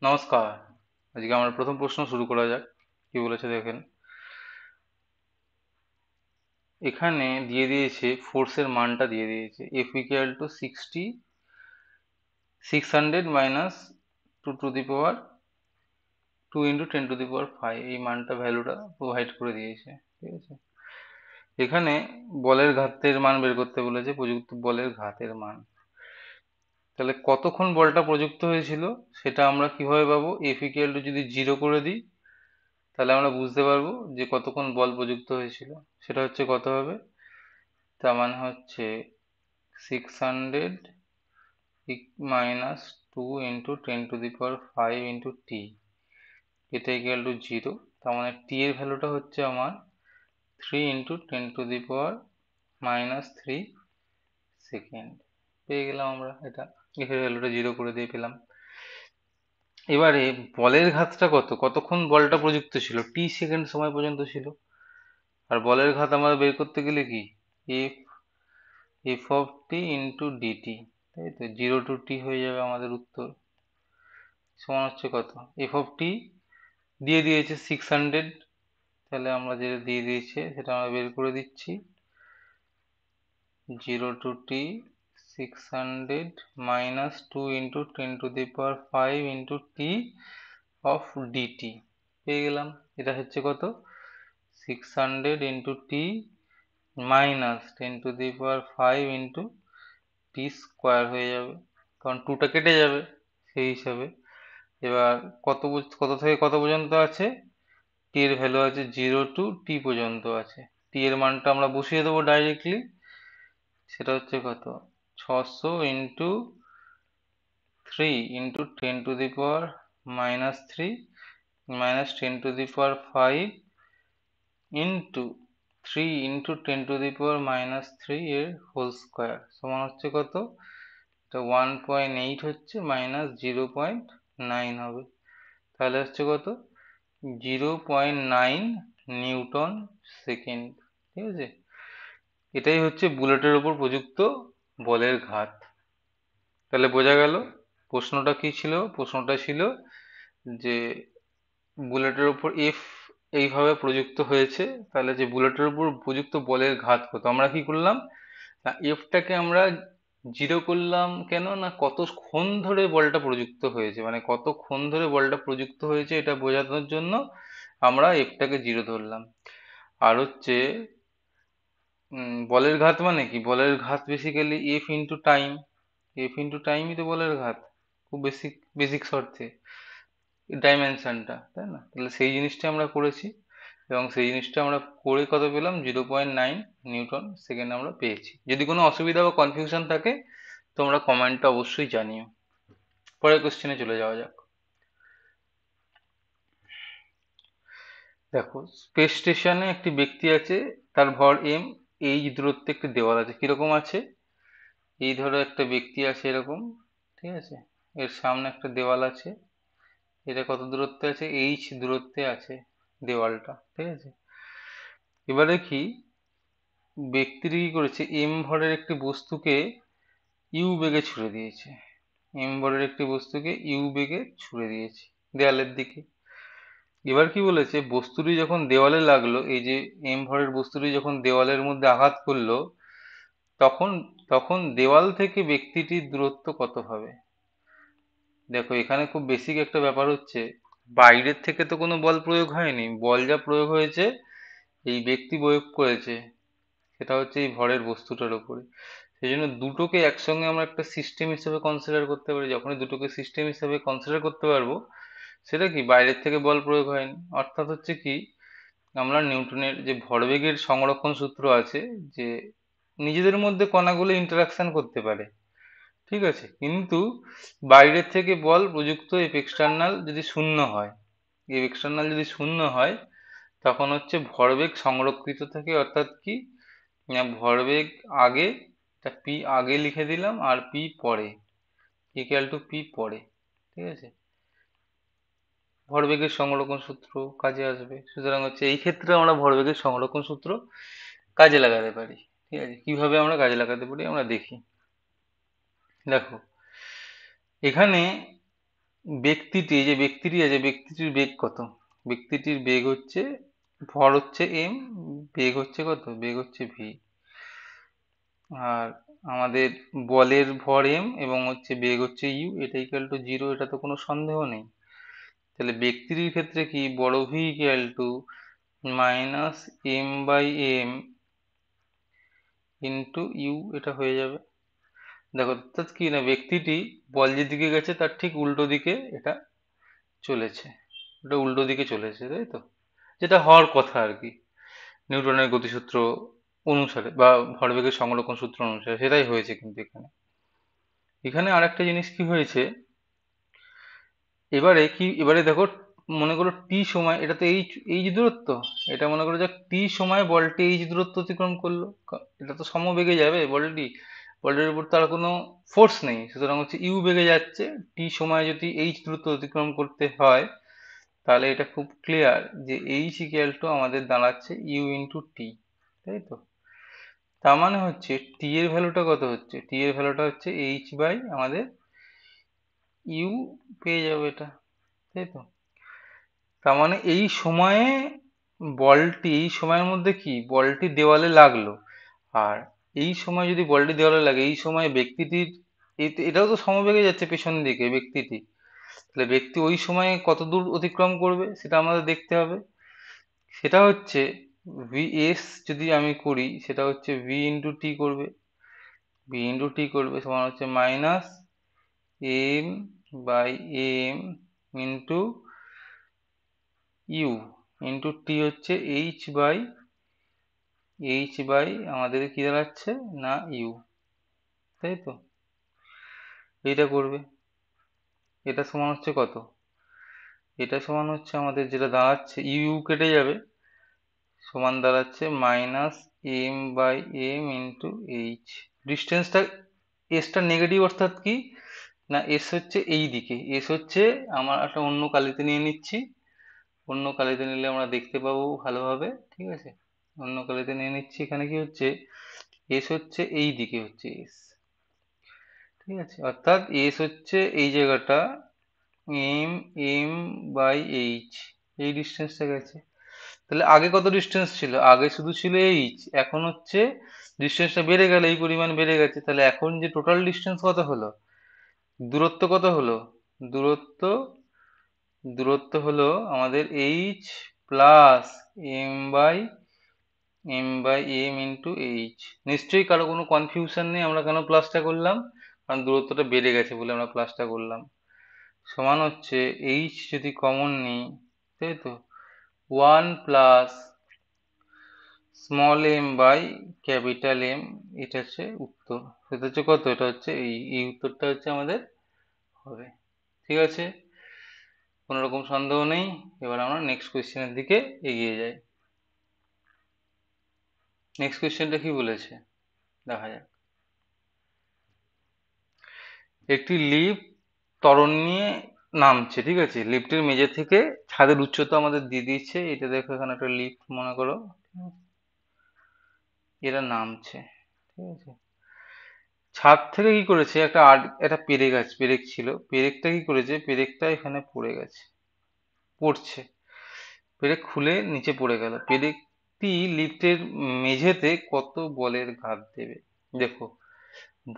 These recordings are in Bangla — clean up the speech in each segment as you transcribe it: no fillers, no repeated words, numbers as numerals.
নমস্কার। আজকে আমার প্রথম প্রশ্ন শুরু করা যাক। কি বলেছে দেখেন, এখানে দিয়ে দিয়েছে ফোর্সের মানটা দিয়ে দিয়েছে F equal to 600 minus 2 to the পাওয়ার 2 × 10⁵ এই মানটা ভ্যালুটা প্রোভাইড করে দিয়েছে। ঠিক আছে, এখানে বলের ঘাতের মান বের করতে বলেছে, প্রযুক্ত বলের ঘাতের মান। তাহলে কতক্ষণ বলটা প্রযুক্ত হয়েছিল সেটা আমরা কিভাবে পাবো? এফ ইকুয়াল টু যদি 0 করে দিই তাহলে আমরা বুঝতে পারবো যে কতক্ষণ বল প্রযুক্ত হয়েছিল। সেটা হচ্ছে কত হবে, তার মানে হচ্ছে 600 মাইনাস 2 × 10⁵ এটা ইকুয়াল টু 0। তার মানে টি এর ভ্যালুটা হচ্ছে আমার 3 × 10⁻³ সেকেন্ড। পেয়ে গেলাম আমরা এটা, এর ভ্যালুটা 0 করে দিয়ে পেলাম। এবারে বলের ঘাতটা কতক্ষণ বলটা প্রযুক্ত ছিল? টি সেকেন্ড সময় পর্যন্ত ছিল। আর বলের ঘাত আমাদের বের করতে গেলে কি, F F of t into dt, তাই তো, 0 টু টি হয়ে যাবে আমাদের উত্তর। সমান হচ্ছে কত, এফ অফ টি দিয়ে দিয়েছে 600, তাহলে আমরা যেটা দিয়ে দিয়েছে সেটা আমরা বের করে দিচ্ছি। 0 to t 600 minus 2 × 10⁵ of dt পেয়ে গেলাম। এটা হচ্ছে কত, 600 ইন্টু টি মাইনাস 10⁵ হয়ে যাবে, কারণ টুটা কেটে যাবে সেই হিসাবে। এবার কত থেকে কত পর্যন্ত আছে? টি এর ভ্যালু আছে 0 টু টি পর্যন্ত আছে। টি এর মানটা আমরা বসিয়ে দেবো ডাইরেক্টলি, সেটা হচ্ছে কত, 600 × 3 × 10⁻³ মাইনাস 10⁵ ইন্টু 3 × 10⁻³ এর হোল স্কোয়ার সমান হচ্ছে কত, এটা 1.8 হচ্ছে, মাইনাস 0.9 হবে। তাহলে হচ্ছে কত, 0.9 নিউটন সেকেন্ড। ঠিক আছে, এটাই হচ্ছে বুলেটের ওপর প্রযুক্ত বলের ঘাত। তাহলে বোঝা গেল প্রশ্নটা কি ছিল। প্রশ্নটা ছিল যে বুলেটের ওপর এফ এইভাবে প্রযুক্ত হয়েছে, তাহলে যে বুলেটের উপর প্রযুক্ত বলের ঘাত কত। আমরা কি করলাম না, এফটাকে আমরা 0 করলাম কেন না, কতক্ষণ ধরে বলটা প্রযুক্ত হয়েছে, মানে কতক্ষণ ধরে বলটা প্রযুক্ত হয়েছে এটা বোঝানোর জন্য আমরা এফটাকে 0 ধরলাম। আর হচ্ছে বলের ঘাত মানে কি, বলের ঘাত basically F into time. F into টাইমই তো বলের ঘাত, খুব বেসিক বেসিক শর্তে ডাইমেনশনটা, তাই না? তাহলে সেই জিনিসটা আমরা করেছি, এবং সেই জিনিসটা আমরা করে কত পেলাম, 0.9 নিউটন সেকেন্ড আমরা পেয়েছি। যদি কোনো অসুবিধা বা কনফিউশন থাকে তোমরা কমেন্টটা অবশ্যই জানিও। পরের কোশ্চেনে চলে যাওয়া যাক। দেখো, স্পেস স্টেশনে একটি ব্যক্তি আছে, তার ভর এম, এই দূরত্বে একটি দেওয়াল আছে। কিরকম আছে, এই ধরো একটা ব্যক্তি আছে এরকম, ঠিক আছে, এর সামনে একটা দেওয়াল আছে, এটা কত দূরত্বে আছে, এইচ দূরত্বে আছে দেওয়ালটা, ঠিক আছে। এবারে কি, ব্যক্তিটি কি করেছে, এম ভরের একটি বস্তুকে ইউ বেগে ছুড়ে দিয়েছে। এম ভরের একটি বস্তুকে ইউ বেগে ছুড়ে দিয়েছে দেওয়ালের দিকে। এবার কি বলেছে, বস্তুটি যখন দেওয়ালে লাগলো, এই যে এম ভরের বস্তুটি যখন দেওয়ালের মধ্যে আঘাত করলো, তখন তখন দেওয়াল থেকে ব্যক্তিটির দূরত্ব কত হবে। দেখো, এখানে খুব বেসিক একটা ব্যাপার হচ্ছে, বাইরের থেকে তো কোনো বল প্রয়োগ হয়নি, বল যা প্রয়োগ হয়েছে এই ব্যক্তি প্রয়োগ করেছে, সেটা হচ্ছে এই ভরের বস্তুটার উপরে। সেই জন্য দুটোকে একসঙ্গে আমরা একটা সিস্টেম হিসেবে কনসিডার করতে পারি। যখনই দুটোকে সিস্টেম হিসেবে কনসিডার করতে পারবো, সেটা কি, বাইরের থেকে বল প্রয়োগ হয়নি, অর্থাৎ হচ্ছে কি, আমরা নিউটনের যে ভরবেগের সংরক্ষণ সূত্র আছে, যে নিজেদের মধ্যে কণাগুলো ইন্টারাকশন করতে পারে, ঠিক আছে, কিন্তু বাইরের থেকে বল প্রযুক্ত এফ এক্সটার্নাল যদি শূন্য হয়, এফ এক্সটার্নাল যদি শূন্য হয়, তখন হচ্ছে ভরবেগ সংরক্ষিত থাকে। অর্থাৎ কি না, ভরবেগ আগে, পি আগে লিখে দিলাম আর পি পরে, ইকুয়াল টু পি পরে, ঠিক আছে, ভরবেগের সংরক্ষণ সূত্র কাজে আসবে। সুতরাং হচ্ছে এই ক্ষেত্রে আমরা ভরবেগের সংরক্ষণ সূত্র কাজে লাগাতে পারি। ঠিক আছে, কিভাবে আমরা কাজে লাগাতে পারি আমরা দেখি। দেখো, এখানে ব্যক্তিটি, এই যে ব্যক্তিটি আছে, ব্যক্তিটির বেগ কত? ব্যক্তিটির বেগ হচ্ছে, ভর হচ্ছে এম, বেগ হচ্ছে কত? বেগ হচ্ছে ভি। আর আমাদের বলের ভর এম এবং হচ্ছে বেগ হচ্ছে ইউ, এটা ইকুয়াল টু জিরো, এটা তো কোনো সন্দেহ নেই। তাহলে ব্যক্তিটির ক্ষেত্রে কি, বড় V equal to minus m by M into u, এটা হয়ে যাবে। দেখো অর্থাৎ কি না, ব্যক্তিটি বল যেদিকে গেছে তার ঠিক উল্টো দিকে এটা চলেছে, এটা উল্টো দিকে চলেছে, তাই তো? যেটা হওয়ার কথা আর কি, নিউটনের গতিসূত্র অনুসারে বা ভরবেগের সংরক্ষণ সূত্র অনুসারে সেটাই হয়েছে। কিন্তু এখানে এখানে আরেকটা জিনিস কি হয়েছে, এবারে কি, এবারে দেখো, মনে করো টি সময়, এটা তো এই যে দূরত্ব, এটা মনে করো যে টি সময় বলটি এই যে দূরত্ব অতিক্রম করলো, এটা তো সমবেগে যাবে বলটি, বলটির উপর তার কোনো ফোর্স নেই, সুতরাং হচ্ছে ইউ বেগে যাচ্ছে। টি সময় যদি এইচ দূরত্ব অতিক্রম করতে হয়, তাহলে এটা খুব ক্লিয়ার যে এইচ ইকুয়াল টু আমাদের দাঁড়াচ্ছে ইউ ইন্টু টি, তাই তো? তার মানে হচ্ছে টি এর ভ্যালুটা কত হচ্ছে, টি এর ভ্যালুটা হচ্ছে এইচ বাই আমাদের ইউ, পেয়ে যাবে এটা, তাই তো? তার মানে এই সময়ে বলটি, এই সময়ের মধ্যে কি বলটি দেওয়ালে লাগলো, আর এই সময় যদি বলটি দেওয়ালে লাগে, এই সময় ব্যক্তিটির, এটাও তো সমবেগে যাচ্ছে পেছন দিকে ব্যক্তিটি, তাহলে ব্যক্তি ওই সময়ে কত দূর অতিক্রম করবে সেটা আমাদের দেখতে হবে। সেটা হচ্ছে ভিএস যদি আমি করি, সেটা হচ্ছে ভি ইন্টু টি করবে, ভি ইন্টু টি করবে সমান হচ্ছে minus m by M into u into t হচ্ছে এইচ বাই আমাদের কি দাঁড়াচ্ছে না ইউ, তাই তো? এইটা করবে, এটা সমান হচ্ছে কত, এটা সমান হচ্ছে আমাদের যেটা দাঁড়াচ্ছে, ইউ কেটে যাবে, সমান দাঁড়াচ্ছে minus m by M into h. ডিস্টেন্সটা, এসটা নেগেটিভ, অর্থাৎ কি না, এস হচ্ছে এই দিকে, এস হচ্ছে, আমার একটা অন্য কালিতে নিয়ে নিচ্ছি, অন্য কালিতে নিলে আমরা দেখতে পাবো ভালোভাবে, ঠিক আছে? অন্য কালিতে নিয়ে নিচ্ছি, এখানে কি হচ্ছে, এস হচ্ছে এই দিকে হচ্ছে এস, ঠিক আছে? অর্থাৎ এস হচ্ছে এই জায়গাটা এম, এম বাই এইচ, এই ডিস্টেন্সটা গেছে। তাহলে আগে কত ডিস্টেন্স ছিল, আগে শুধু ছিল এইচ, এখন হচ্ছে ডিস্টেন্সটা বেড়ে গেল, এই পরিমাণ বেড়ে গেছে, তাহলে এখন যে টোটাল ডিস্টেন্স কত হলো, দূরত্ব কত হলো, দূরত্ব, দূরত্ব হলো আমাদের h plus m by M into h. নিশ্চয়ই কারো কোনো কনফিউশন নেই আমরা কেন প্লাসটা করলাম, কারণ দূরত্বটা বেড়ে গেছে বলে আমরা প্লাসটা করলাম। সমান হচ্ছে এইচ যদি কমন নিই, তাই তো, one plus small m by capital M, এটা হচ্ছে উত্তর। সেটা হচ্ছে কত, এটা হচ্ছে এই উত্তরটা হচ্ছে আমাদের হবে। ঠিক আছে, কোনো রকম সন্দেহ নেই। এবার আমরা নেক্সট কোয়েশ্চেনের দিকে এগিয়ে যাই। নেক্সট কোয়েশ্চেনটা কি বলেছে দেখা যাক। একটি লিফট ত্বরণ নিয়ে নামছে, ঠিক আছে? লিফটের মেঝে থেকে ছাদের উচ্চতা আমাদের দিয়ে দিচ্ছে, এটা দেখো এখানে একটা লিফট মনে করো, এরা নামছে, ঠিক আছে? ছাদ থেকে কি করেছে, একটা পেরেক আছে, পেরেক ছিল, পেরেকটা কি করেছে, পেরেকটা এখানে পড়ে গেছে, পড়ছে, পেরেক খুলে নিচে পড়ে গেল। পেরেকটি লিফটের মেঝেতে কত বলের ঘাত দেবে? দেখো,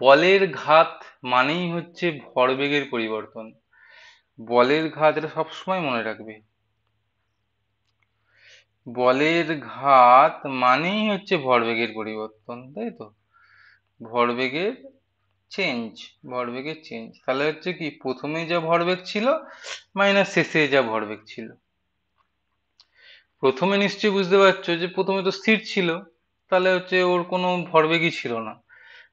বলের ঘাত মানেই হচ্ছে ভরবেগের পরিবর্তন, বলের ঘাত, এটা সবসময় মনে রাখবে, বলের ঘাত মানেই হচ্ছে ভরবেগের পরিবর্তন, তাই তো? ভরবেগের চেঞ্জ, ভরবেগের চেঞ্জ, তাহলে হচ্ছে কি, প্রথমে যা ভরবেগ ছিল মাইনাস শেষে যা ভরবেগ ছিল। প্রথমে নিশ্চয়ই বুঝতে পারছো যে প্রথমে তো স্থির ছিল, তাহলে হচ্ছে ওর কোনো ভরবেগই ছিল না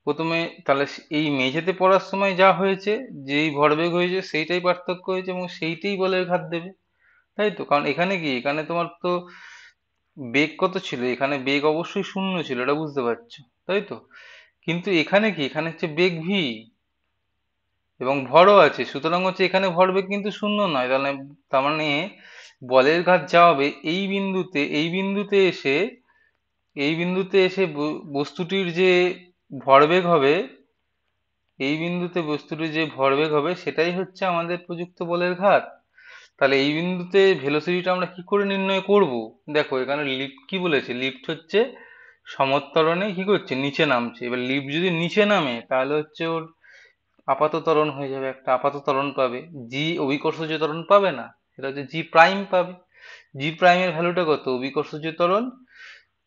প্রথমে, তাহলে এই মেঝেতে পড়ার সময় যা হয়েছে, যেই ভরবেগ হয়েছে সেইটাই পার্থক্য হয়েছে এবং সেইটাই বলের ঘাত দেবে, তাই তো? কারণ এখানে কি, এখানে তোমার তো বেগ কত ছিল, এখানে বেগ অবশ্যই শূন্য ছিল, এটা বুঝতে পারছো, তাই তো? কিন্তু এখানে কি, এখানে হচ্ছে বেগ ভি এবং ভরও আছে, সুতরাং হচ্ছে এখানে ভরবেগ কিন্তু শূন্য নয়, তাহলে তার মানে বলের ঘাত যা হবে এই বিন্দুতে, এই বিন্দুতে এসে বস্তুটির যে ভরবেগ হবে, এই বিন্দুতে বস্তুটির যে ভরবেগ হবে সেটাই হচ্ছে আমাদের প্রযুক্ত বলের ঘাত। তাহলে এই বিন্দুতে ভেলোসিটিটা আমরা কি করে নির্ণয় করব? দেখো এখানে লিফট কি বলেছে, লিফট হচ্ছে সমত্বরণে কি করছে, নিচে নামছে। এবার লিফট যদি নিচে নামে তাহলে হচ্ছে ওর আপাত ত্বরণ হয়ে যাবে, একটা আপাত ত্বরণ পাবে। জি অভিকর্ষজ ত্বরণ পাবে না, এটা হচ্ছে জি প্রাইম পাবে। জি প্রাইমের ভ্যালুটা কত? অভিকর্ষজ ত্বরণ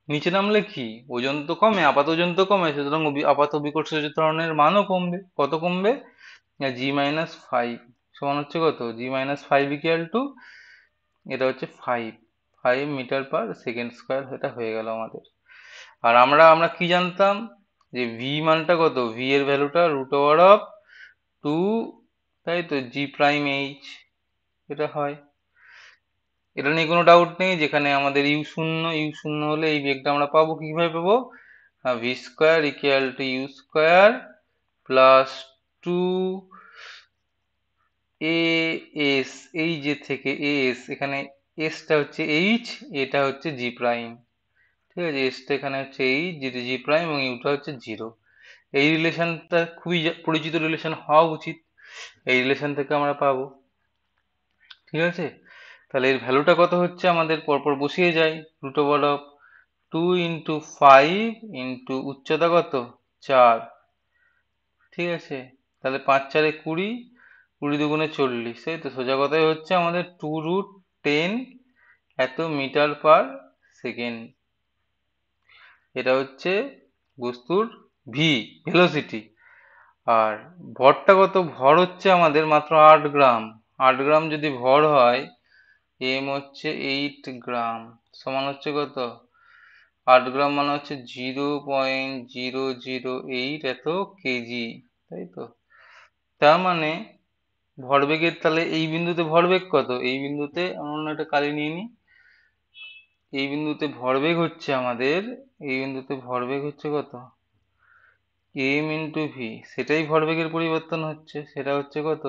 নিচে নামলে কি ওজন তো কমে, আপাত ওজন তো কমে, সুতরাং আপাত অভিকর্ষজ ত্বরণের মানও কমবে। কত কমবে? জি মাইনাস ফাইভ সমান হচ্ছে কত? G minus five equal to, এটা হচ্ছে five, 5 metre per second square. এটা হয়ে গেল আমাদের। আর আমরা আমরা কি জানতাম যে ভি মানটা কত? ভি এর ভ্যালুটা √2, তাই তো, জি প্রাইম এইচ, এটা হয়। এটা নিয়ে কোনো ডাউট নেই। যেখানে আমাদের ইউ শূন্য, ইউ শূন্য হলে এই বেগটা আমরা পাবো, কিভাবে পাবো? V square equal to u square plus 2 AS, এই যে থেকে এস, এখানে এসটা হচ্ছে এইচ, এটা হচ্ছে জি প্রাইম, ঠিক আছে। এসটা এখানে হচ্ছে এইচ, যেটা জি প্রাইম, এবং ইউটা হচ্ছে জিরো। এই রিলেশনটা খুবই পরিচিত রিলেশন হওয়া উচিত, এই রিলেশন থেকে আমরা পাবো, ঠিক আছে। তাহলে এর ভ্যালুটা কত হচ্ছে আমাদের, পরপর বসিয়ে যাই। √2 × 5 ইন্টু উচ্চতা কত? 4, ঠিক আছে। তাহলে 5×4 = 20, 20×2 = 40, তাই তো। সোজা কথাই হচ্ছে আমাদের 2√10 এত মিটার পার সেকেন্ড। এটা হচ্ছে বস্তুর ভি, ভেলোসিটি। আর ভরটা কত? ভর হচ্ছে আমাদের মাত্র 8 গ্রাম। 8 গ্রাম যদি ভর হয়, এম হচ্ছে 8 গ্রাম, সমান হচ্ছে কত? 8 গ্রাম মানে হচ্ছে 0.008 এত কেজি, তাই তো। তার মানে ভরবেগের, তাহলে এই বিন্দুতে ভরবেগ কত? এই বিন্দুতে আমরা অন্য একটা কালি নিয়ে নিই। এই বিন্দুতে ভরবেগ হচ্ছে আমাদের, এই বিন্দুতে ভরবেগ হচ্ছে কত? এম ইন্টু ভি, সেটাই ভরবেগের পরিবর্তন হচ্ছে, সেটা হচ্ছে কত?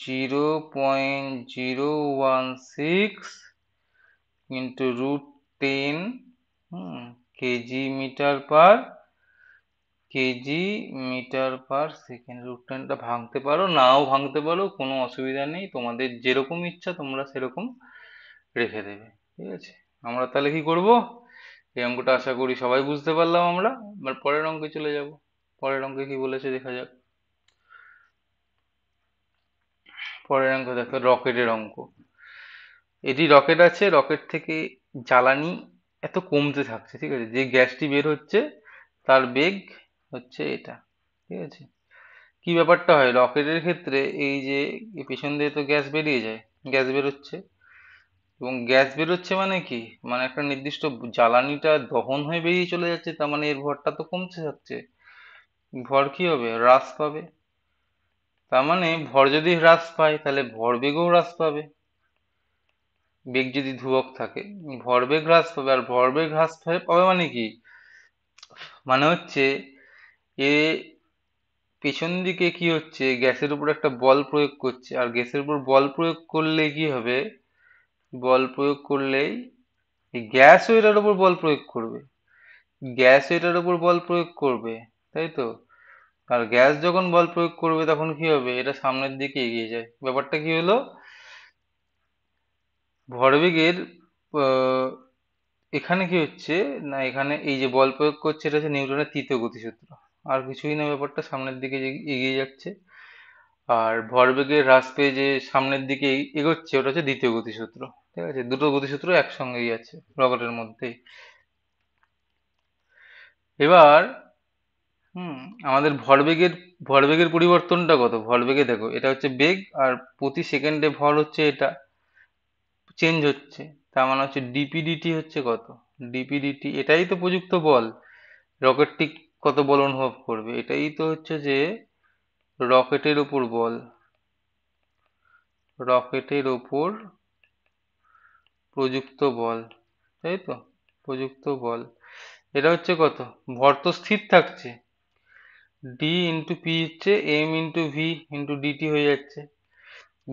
0.016 into √10 KG metre per second. √10টা ভাঙতে পারো, নাও ভাঙতে পারো, কোনো অসুবিধা নেই, তোমাদের যেরকম ইচ্ছা তোমরা সেরকম রেখে দেবে, ঠিক আছে। আমরা তাহলে কি করব, এই অঙ্কটা আশা করি সবাই বুঝতে পারলাম আমরা। এবার পরের অঙ্কে চলে যাব। পরের অঙ্কে কি বলেছে দেখা যাক। পরের অঙ্ক দেখো, রকেটের অঙ্ক। এটি রকেট আছে, রকেট থেকে জ্বালানি এত কমতে থাকছে, ঠিক আছে। যে গ্যাসটি বের হচ্ছে তার বেগ হচ্ছে এটা, ঠিক আছে। কি ব্যাপারটা হয় রকেটের ক্ষেত্রে, এই যে পেছন দিয়ে তো গ্যাস বেরিয়ে যায়, গ্যাস বেরোচ্ছে, এবং গ্যাস বেরোচ্ছে মানে কি, মানে একটা নির্দিষ্ট জ্বালানিটা দহন হয়ে বেরিয়ে চলে যাচ্ছে, তার মানে এর ভরটা তো কমতে থাকছে। ভর কি হবে? হ্রাস পাবে। তার মানে ভর যদি হ্রাস পায় তাহলে ভরবেগও হ্রাস পাবে। বেগ যদি ধ্রুবক থাকে, ভরবেগ হ্রাস পাবে। আর ভরবেগ হ্রাস পাবে মানে কি, মানে হচ্ছে এ পেছন দিকে কি হচ্ছে, গ্যাসের উপর একটা বল প্রয়োগ করছে, আর গ্যাসের উপর বল প্রয়োগ করলে কি হবে, বল প্রয়োগ করলেই এই গ্যাসও এটার উপর বল প্রয়োগ করবে, গ্যাস এটার উপর বল প্রয়োগ করবে, তাই তো। আর গ্যাস যখন বল প্রয়োগ করবে তখন কি হবে, এটা সামনের দিকে এগিয়ে যায়। ব্যাপারটা কি হলো, ভরবেগের আহ, এখানে কি হচ্ছে না, এখানে এই যে বল প্রয়োগ করছে এটা হচ্ছে নিউটনের তৃতীয় গতিসূত্র, আর কিছুই না, ব্যাপারটা সামনের দিকে এগিয়ে যাচ্ছে। আর ভরবেগের হ্রাস পেয়ে যে সামনের দিকে এগোচ্ছে ওটা হচ্ছে দ্বিতীয় গতিসূত্র, ঠিক আছে। দুটো গতিসূত্র একসঙ্গেই আছে রকেটের মধ্যে। এবার হুম আমাদের ভরবেগের, ভরবেগের পরিবর্তনটা কত? ভরবেগে দেখো এটা হচ্ছে বেগ, আর প্রতি সেকেন্ডে ভর হচ্ছে এটা চেঞ্জ হচ্ছে, তার মানে হচ্ছে ডিপি/ডিটি হচ্ছে কত? ডিপি/ডিটি, এটাই তো প্রযুক্ত বল। রকেটটি কত বল অনুভব করবে, এটাই তো হচ্ছে যে রকেটের উপর বল, রকেটের ওপর প্রযুক্ত বল, তাই তো, প্রযুক্ত বল। এটা হচ্ছে কত? ভর তো স্থির থাকছে, ডি ইন্টু পি হচ্ছে m into v into dt হয়ে যাচ্ছে।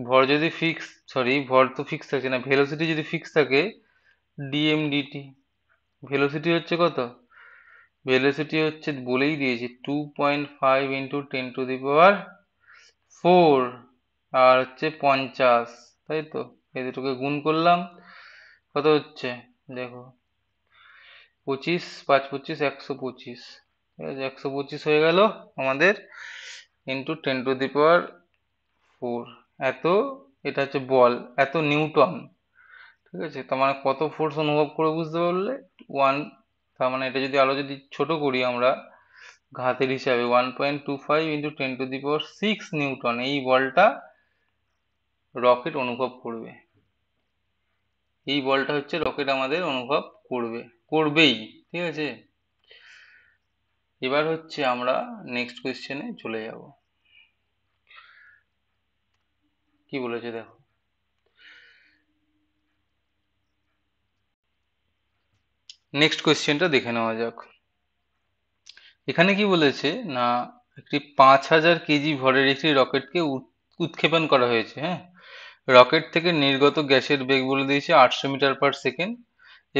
ভর যদি ফিক্স, সরি ভর তো ফিক্স থাকছে না, ভেলোসিটি যদি ফিক্স থাকে, ডিএম ডিটি। ভেলোসিটি হচ্ছে কত? ভেলোসিটি হচ্ছে বলেই দিয়েছি 2.5 ইন্টু 10⁴ আর হচ্ছে 50, তাই তো? এই দুটোকে গুণ করলাম, কত হচ্ছে দেখো, 25, 5 25 125, ঠিক আছে? 125 হয়ে গেল আমাদের ইন্টু 10⁴ এত, এটা হচ্ছে বল, এত নিউটন, ঠিক আছে? তার মানে কত ফোর্স অনুভব করে বুঝতে পারলে? ওয়ান, তার মানে এটা যদি আরো যদি ছোট করি আমরা ঘাতের হিসাবে, 1.25 ইন্টু 10⁶ নিউটন এই বলটা রকেট অনুভব করবে। এই বলটা হচ্ছে রকেট আমাদের অনুভব করবেই, ঠিক আছে? এবার হচ্ছে আমরা নেক্সট কোয়েশ্চেনে চলে যাব। কি বলেছে দেখো, নেক্সট কোয়েশ্চেনটা দেখে নেওয়া যাক। এখানে কি বলেছে না, একটি 5000 কেজি ভরের একটি রকেটকে উৎক্ষেপণ করা হয়েছে। হ্যাঁ, রকেট থেকে নির্গত গ্যাসের বেগ বলে দিয়েছে 800 মিটার পার সেকেন্ড,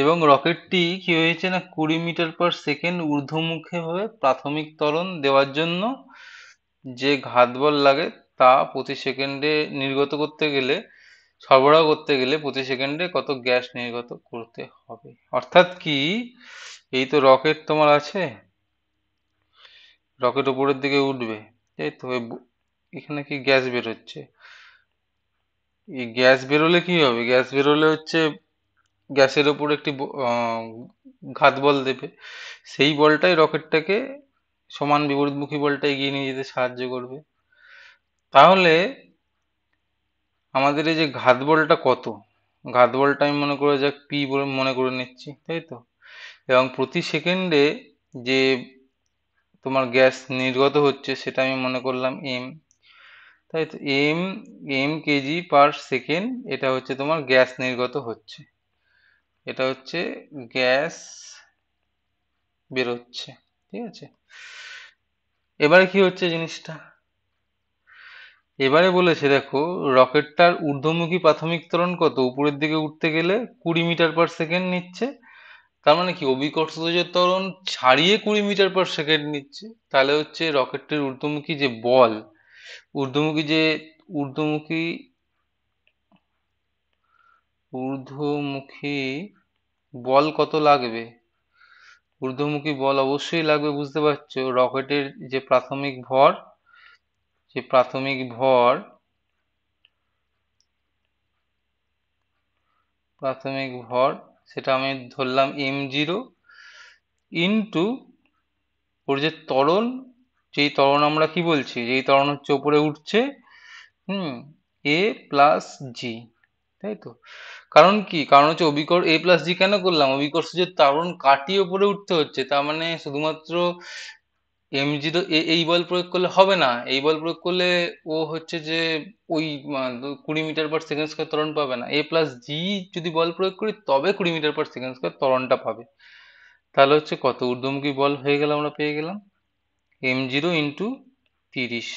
এবং রকেটটি কি হয়েছে না 20 মিটার পার সেকেন্ড ঊর্ধ্বমুখী ভাবে প্রাথমিক ত্বরণ দেওয়ার জন্য যে ঘাত বল লাগে তা প্রতি সেকেন্ডে নির্গত করতে গেলে, সরবরাহ করতে গেলে প্রতি সেকেন্ডে কত গ্যাস নির্গত করতে হবে। অর্থাৎ কি, এই তো রকেট তোমার আছে, রকেট উপরের দিকে উঠবে, তাই তো? এখানে কি গ্যাস বেরোচ্ছে, এই গ্যাস বেরোলে কি হবে, গ্যাস বেরোলে হচ্ছে গ্যাসের ওপর একটি ঘাত বল দেবে, সেই বলটাই রকেটটাকে সমান বিপরীতমুখী বলটা এগিয়ে নিয়ে যেতে সাহায্য করবে। তাহলে আমাদের এই যে ঘাত বলটা কত, ঘাত বলটা আমি মনে করে যাক পি বলে মনে করে নিচ্ছি, তাই তো? এবং প্রতি সেকেন্ডে যে তোমার গ্যাস নির্গত হচ্ছে সেটা আমি মনে করলাম এম, তাই তো? এম, কেজি পার সেকেন্ড, এটা হচ্ছে তোমার গ্যাস নির্গত হচ্ছে, এটা হচ্ছে গ্যাস বেরোচ্ছে, ঠিক আছে? এবারে কি হচ্ছে জিনিসটা, এবারে বলেছে দেখো রকেটটার ঊর্ধ্বমুখী প্রাথমিক ত্বরণ কত, উপরের দিকে উঠতে গেলে 20 মিটার পার সেকেন্ড নিচ্ছে, তার মানে কি অভিকর্ষজ ত্বরণ ছাড়িয়ে 20 মিটার পার সেকেন্ড নিচ্ছে। তাহলে হচ্ছে রকেটটির ঊর্ধ্বমুখী যে বল, ঊর্ধ্বমুখী যে ঊর্ধ্বমুখী ঊর্ধ্বমুখী বল কত লাগবে, ঊর্ধ্বমুখী বল অবশ্যই লাগবে, বুঝতে পারছো? রকেটের যে প্রাথমিক ভর, যে প্রাথমিক ভর, সেটা আমি ধরলাম m0 ইন্টু ওর যে ত্বরণ, যেই ত্বরণ আমরা কি বলছি, যেই ত্বরণ হচ্ছে উপরে উঠছে, a প্লাস জি, তাই তো? কারণ কি, কারণ হচ্ছে a প্লাস জি কেন করলাম, অভিকর্ষজ ত্বরণ কাটিয়ে উপরে উঠতে হচ্ছে, তার মানে শুধুমাত্র m0 এই বল প্রয়োগ করলে হবে না, এই বল প্রয়োগ করলে ও হচ্ছে যে ওই 20 মিটার পার সেকেন্ড স্কয়ার ত্বরণ পাবে না, a প্লাস জি যদি বল প্রয়োগ করি তবে 20 মিটার পার সেকেন্ড স্কয়ার ত্বরণটা পাবে। তাহলে হচ্ছে কত ঊর্ধ্বমুখী বল হয়ে গেল, আমরা পেয়ে গেলাম m0 ইন্টু 30,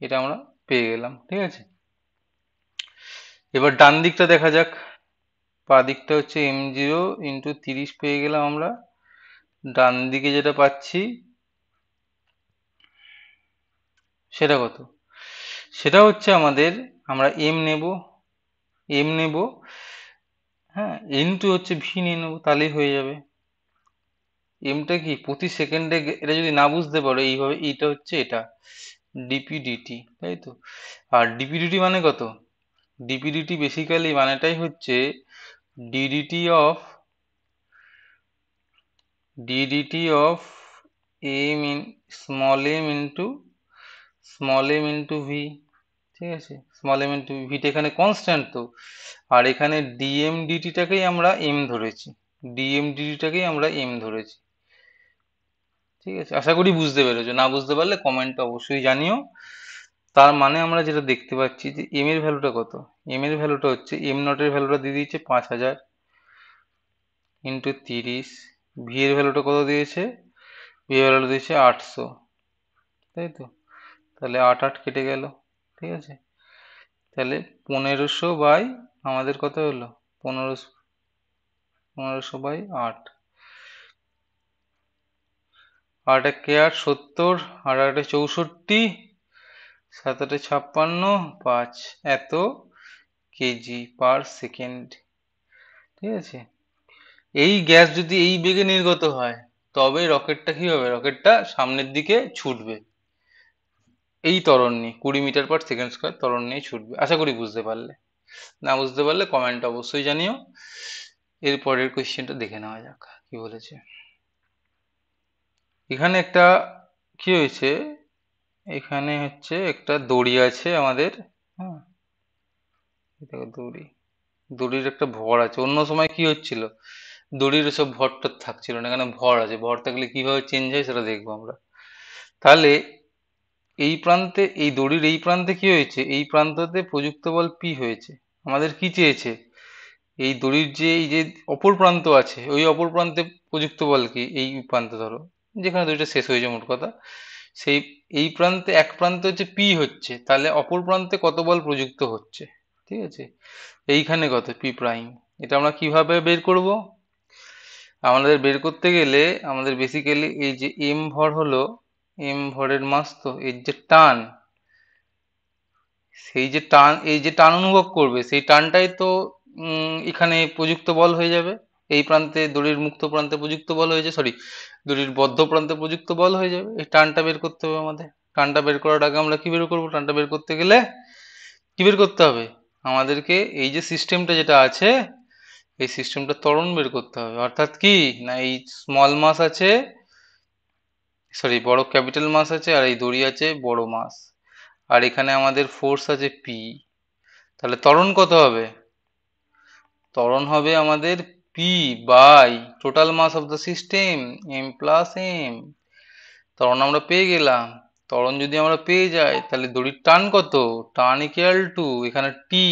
এটা আমরা পেয়ে গেলাম, ঠিক আছে? এবার ডান দিকটা দেখা যাক, পা দিকটা হচ্ছে m0 ইন্টু 30 পেয়ে গেলাম আমরা, ডান দিকে যেটা পাচ্ছি সেটা কত, সেটা হচ্ছে আমাদের, আমরা এম নেব, হ্যাঁ, ইনটু হচ্ছে ভি নিয়ে নেবো, তাহলেই হয়ে যাবে। এমটা কি প্রতি সেকেন্ডে, এটা যদি না বুঝতে পারো এইভাবে, এইটা হচ্ছে এটা ডিপি ডিটি, তাই তো? আর ডিপি ডিটি মানে কত, ডিপি ডিটি বেসিক্যালি মানেটাই হচ্ছে d dt of m in small m into v, ঠিক আছে? স্মল এম ইন্টু ভিটা এখানে কনস্ট্যান্ট তো, আর এখানে ডিএম ডিটিটাকেই আমরা এম ধরেছি, ঠিক আছে? আশা করি বুঝতে পেরেছো, না বুঝতে পারলে কমেন্টে অবশ্যই জানিও। তার মানে আমরা যেটা দেখতে পাচ্ছি যে এম এর ভ্যালুটা কত, এম এর ভ্যালুটা হচ্ছে এম নটের ভ্যালুটা দিয়ে দিয়েছে 5000 ইন্টু 30, ভি এর ভ্যালুটা কত দিয়েছে, ভি এর ভ্যালুটা দিয়েছে 800, তাই তো? তাহলে 8 কেটে গেল, ঠিক আছে? তাহলে 1500 বাই আমাদের কত হলো, 1500 বাই 8, 8 একে 8 70, আর 8 64, 7 8 56, 5 এত কেজি পার সেকেন্ড। ঠিক আছে, এই গ্যাস যদি এই বেগে নির্গত হয় তবে রকেটটা কি হবে, রকেটটা সামনের দিকে ছুটবে এই ত্বরণ নিয়ে, 20 মিটার পার সেকেন্ড স্কয়ার ত্বরণ নিয়ে ছুটবে। আশা করি বুঝতে পারলে, না বুঝতে পারলে কমেন্ট অবশ্যই জানিও। এর পরের কোয়েশ্চেনটা দেখে নেওয়া যাক কি বলেছে। এখানে একটা কি হয়েছে, এখানে হচ্ছে একটা দড়ি আছে আমাদের, হ্যাঁ দেখো দড়ি, দড়ির একটা ভর আছে। অন্য সময় কি হচ্ছিল, দড়ির সব ভর টর থাকছিল না, এখানে ভর আছে। ভর থাকলে কিভাবে চেঞ্জ হয় সেটা দেখবো আমরা। তাহলে এই প্রান্তে, এই দড়ির এই প্রান্তে কি হয়েছে, এই প্রান্ততে প্রযুক্ত বল পি হয়েছে। আমাদের কি চেয়েছে, এই দড়ির যে এই যে অপর প্রান্ত আছে, ওই অপর প্রান্তে প্রযুক্ত বল কি, এই প্রান্তে ধরো যেখানে দড়িটা শেষ হয়েছে মোট কথা, সেই এই প্রান্তে এক প্রান্তে হচ্ছে পি হচ্ছে, তাহলে অপর প্রান্তে কত বল প্রযুক্ত হচ্ছে। ঠিক আছে, এইখানে কত পি প্রাইম, এটা আমরা কিভাবে বের করব, আমাদের বের করতে গেলে আমাদের বেসিক্যালি এই যে এম ভর হলো, এম ভরের মাস, তো এর যে টান, সেই যে টান, এই যে টান অনুভব করবে সেই টানটাই তো এখানে প্রযুক্ত বল হয়ে যাবে। এই প্রান্তে দড়ির মুক্ত প্রান্তে প্রযুক্ত বল হয়েছে, সরি দড়ির বদ্ধ প্রান্তে প্রযুক্ত বল হয়ে যাবে। এই টানটা বের করতে হবে আমাদের। টানটা বের করার আগে আমরা কি বের করবো, টানটা বের করতে গেলে কি বের করতে হবে, আমাদেরকে এই যে সিস্টেমটা যেটা আছে এই সিস্টেমটা ত্বরণ বের করতে হবে। অর্থাৎ কি না, এই স্মল মাস আছে, সরি বড় ক্যাপিটাল মাস আছে, আর এই দড়ি আছে বড় মাস, আর এখানে আমাদের ফোর্স আছে পি। তাহলে ত্বরণ কত হবে, ত্বরণ হবে আমাদের p by total mass of the system m plus m. ত্বরণ আমরা পেয়ে গেলাম। ত্বরণ যদি আমরা পেয়ে যাই তাহলে দড়ির টান কত, টান ইকুয়াল টু এখানে টি,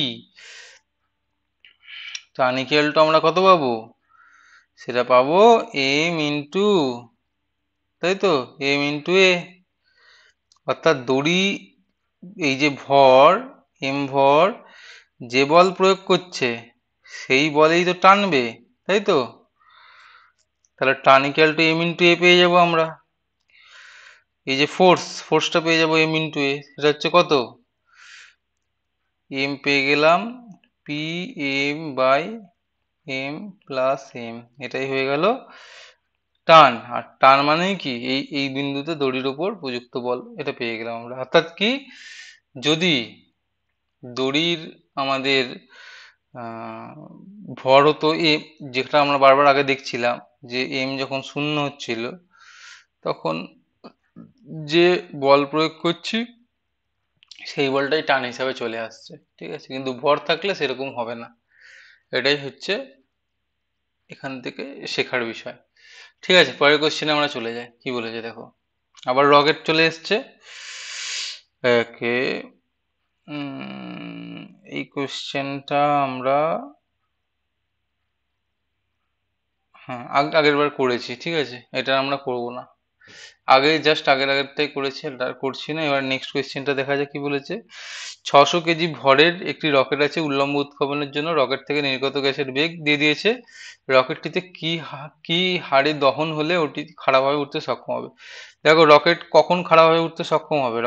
টান ইকুয়াল টু আমরা কত পাবো, সেটা পাবো এম ইন্টু, তাই তো এম ইন্টু এ। অর্থাৎ দড়ি এই যে ভর, এম ভর যে বল প্রয়োগ করছে সেই বলেই তো টানবে, তাই তো। তাহলে টান ইকুয়াল টু এম ইন্টু এ পেয়ে যাবো আমরা। এই যে ফোর্স, ফোর্সটা পেয়ে যাবো এম ইন্টু এ, সেটা হচ্ছে কত, এম পেয়ে গেলাম p m by m plus m, এটাই হয়ে গেল টান। আর টান মানে কি, এই এই বিন্দুতে দড়ির ওপর প্রযুক্ত বল, এটা পেয়ে গেলাম আমরা। অর্থাৎ কি, যদি দড়ির আমাদের ভর হতো এম, যেটা আমরা বারবার আগে দেখছিলাম যে এম যখন শূন্য হচ্ছিল তখন যে বল প্রয়োগ করছি সেই বলটাই টান হিসাবে চলে আসছে। ঠিক আছে, কিন্তু ভর থাকলে সেরকম হবে না। এটাই হচ্ছে এখান থেকে শেখার বিষয়। ঠিক আছে, পরের কোশ্চেনে আমরা চলে যাই, কি বলেছে দেখো। আবার রকেট চলে এসছে একে, এই কোশ্চেনটা আমরা হ্যাঁ আগের বার করেছি, ঠিক আছে এটা আমরা করব না। আগে জাস্ট আগেরটাই করেছি, এটা আর করছি না। এবার নেক্সট কোয়েশ্চেনটা দেখা যাক কি বলেছে। 600 কেজি ভরের একটি রকেট আছে, উল্লম্ব উৎক্ষেপণের জন্য রকেট থেকে নির্গত গ্যাসের বেগ দিয়ে দিয়েছে। রকেটটিতে কি হারে দহন হলে ওটি খাড়াভাবে উঠতে সক্ষম হবে। দেখো রকেট কখন খাড়াভাবে উঠতে সক্ষম হবে,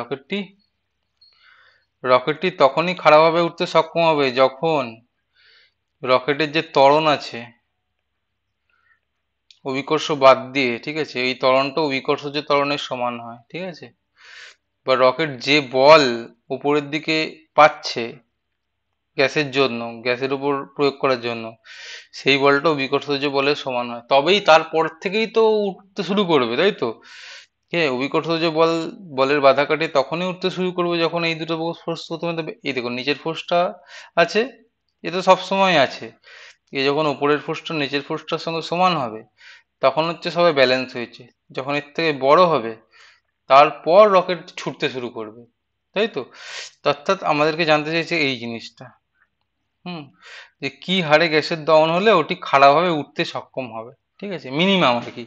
রকেটটি তখনই খাড়াভাবে উঠতে সক্ষম হবে যখন রকেটের যে ত্বরণ আছে অভিকর্ষ বাদ দিয়ে, ঠিক আছে, এই ত্বরণটা অভিকর্ষ যে ত্বরণের সমান হয়। ঠিক আছে, বা রকেট যে বল উপরের দিকে পাচ্ছে গ্যাসের জন্য, গ্যাসের উপর প্রয়োগ করার জন্য, সেই বলটা অভিকর্ষ যে বলের সমান হয়, তবেই তারপর থেকেই তো উঠতে শুরু করবে, তাই তো। হ্যাঁ, অভিকর্ষ যে বলের বাধা কাটে তখনই উঠতে শুরু করবে যখন এই দুটো ফোর্স প্রথমে দেবে। এই দেখো নিচের ফোর্সটা আছে, এ তো সবসময় আছে। এ যখন উপরের ফোর্সটা নিচের ফোর্সটার সঙ্গে সমান হবে তখন হচ্ছে সবাই ব্যালেন্স হয়েছে। যখন এর থেকে বড় হবে তারপর রকেট ছুটতে শুরু করবে, তাই তো। অর্থাৎ আমাদেরকে জানতে চাইছে এই জিনিসটা, যে কি হারে গ্যাসের দহন হলে ওটি খাড়াভাবে উঠতে সক্ষম হবে। ঠিক আছে, মিনিমাম আর কি,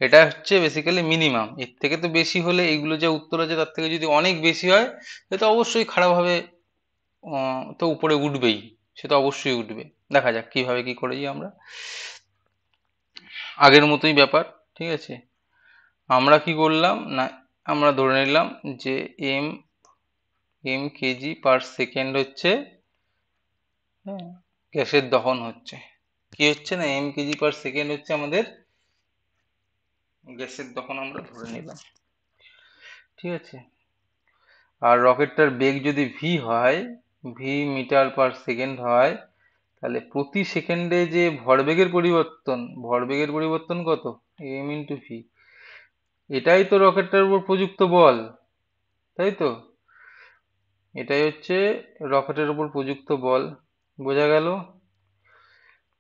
এটা হচ্ছে বেসিক্যালি মিনিমাম। এর থেকে তো বেশি হলে, এইগুলো যে উত্তর আছে তার থেকে যদি অনেক বেশি হয় সে তো অবশ্যই খাড়াভাবে তো উপরে উঠবেই, সে তো অবশ্যই উঠবে। দেখা যাক কিভাবে কি করেছি আমরা, আগের মতোই ব্যাপার। ঠিক আছে, আমরা কি করলাম না, আমরা ধরে নিলাম যে m m kg per second হচ্ছে, হ্যাঁ, গ্যাসের দহন হচ্ছে। কি হচ্ছে না, এম কেজি পার সেকেন্ড হচ্ছে আমাদের গ্যাসের দহন, আমরা ধরে নিলাম। ঠিক আছে। আর রকেটটার বেগ যদি ভি হয়, ভি মিটার পার সেকেন্ড হয়, তাহলে প্রতি সেকেন্ডে যে ভরবেগের পরিবর্তন কত, এম ইন্টু ভি। এটাই তো রকেটটার উপর প্রযুক্ত বল, তাই তো? এটাই হচ্ছে রকেটের উপর প্রযুক্ত বল। বোঝা গেল?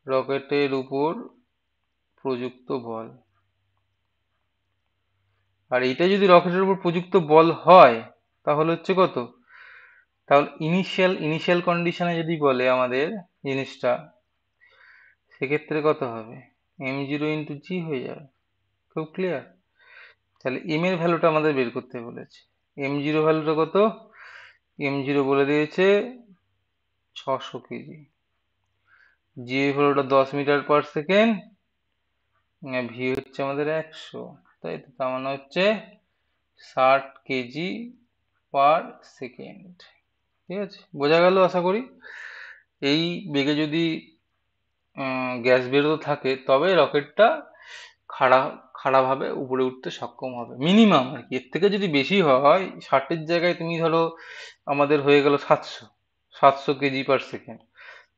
রকেটের উপর প্রযুক্ত বল। আর এটা যদি রকেটের উপর প্রযুক্ত বল হয়, তাহলে হচ্ছে কত, তাহলে ইনিশিয়াল কন্ডিশনে যদি বলে আমাদের জিনিসটা, সেক্ষেত্রে কত হবে, এম জিরো ইন্টু জি হয়ে যাবে। খুব ক্লিয়ার? তাহলে এম এর ভ্যালুটা আমাদের বের করতে বলেছে। এম জিরো ভ্যালুটা কত, এম জিরো বলে দিয়েছে 600 কেজি। জি এর ভ্যালুটা 10 মিটার পার সেকেন্ড, ভি হচ্ছে আমাদের 100, তাই তো? তার মানে হচ্ছে 60 কেজি পার সেকেন্ড। ঠিক আছে, বোঝা গেল আশা করি। এই বেগে যদি গ্যাস বেরোতে থাকে, তবে রকেটটা খাড়া খাড়াভাবে উপরে উঠতে সক্ষম হবে, মিনিমাম আর কি। এর থেকে যদি বেশি হয়, 60-এর জায়গায় তুমি ধরো আমাদের হয়ে গেল 700 কেজি পার সেকেন্ড,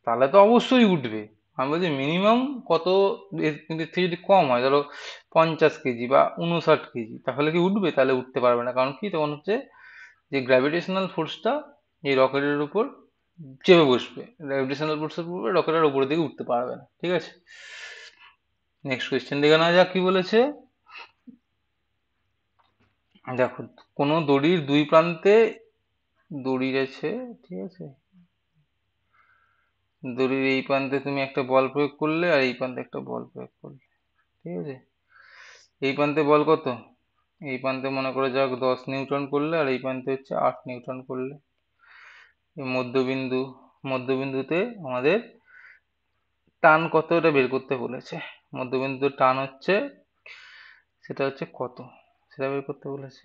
তাহলে তো অবশ্যই উঠবে। আমি বলছি মিনিমাম কত, কিন্তু এর থেকে যদি কম হয়, ধরো 50 কেজি বা 59 কেজি, তাহলে কি উঠবে? তাহলে উঠতে পারবে না। কারণ কি, তখন হচ্ছে যে গ্র্যাভিটেশনাল ফোর্সটা এই রকেটের উপর চেপে বসবে, গ্র্যাভিটেশনাল ফোর্সের উপরে রকেট আর উপরের দিকে উঠতে পারবে না। ঠিক আছে, নেক্সট কোয়েশ্চেন দেখে নেওয়া যাক কি বলেছে। দেখো, কোনো দড়ির দুই প্রান্তে দড়ি আছে, ঠিক আছে, দড়ির এই প্রান্তে তুমি একটা বল প্রয়োগ করলে, আর এই প্রান্তে একটা বল প্রয়োগ করলে, ঠিক আছে। এই প্রান্তে বল কত, এই প্রান্তে মনে করে যাক 10 নিউটন করলে, আর এই প্রান্তে হচ্ছে 8 নিউটন করলে। এই মধ্যবিন্দুতে আমাদের টান কত, এটা বের করতে বলেছে। মধ্যবিন্দুর টান হচ্ছে, সেটা হচ্ছে কত, সেটা বের করতে বলেছে।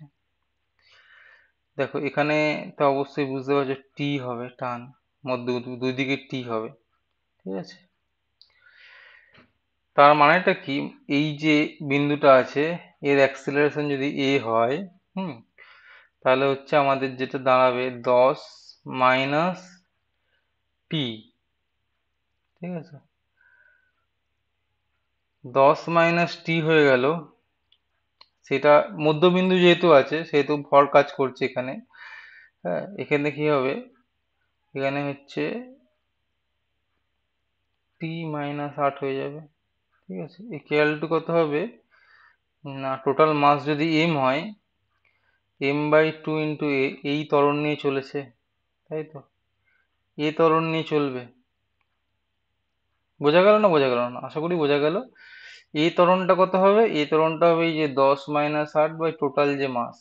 দেখো এখানে তো অবশ্যই বুঝতে পারছো টি হবে টান, মধ্যবিন্দু দুই দিকে টি হবে। ঠিক আছে, তার মানেটা কি, এই যে বিন্দুটা আছে, এর অ্যাক্সিলারেশন যদি এ হয়, হুম, তাহলে হচ্ছে আমাদের যেটা দাঁড়াবে 10 মাইনাস টি। ঠিক আছে, 10 মাইনাস টি হয়ে গেল। সেটা মধ্যবিন্দু যেহেতু আছে, সেহেতু ভর কাজ করছে এখানে। হ্যাঁ, এখানে কি হবে, এখানে হচ্ছে টি মাইনাস 8 হয়ে যাবে। ঠিক আছে, ইকুয়াল টু কত হবে না, টোটাল মাস যদি এম হয়, m/2 ইন্টু এ, এই ত্বরণ নিয়ে চলেছে, তাই তো? এ ত্বরণ নিয়ে চলবে। বোঝা গেল না, বোঝা গেল না? আশা করি বোঝা গেল। এই ত্বরণটা কত হবে, এই ত্বরণটা হবে এই যে 10 - 8 বাই টোটাল যে মাস,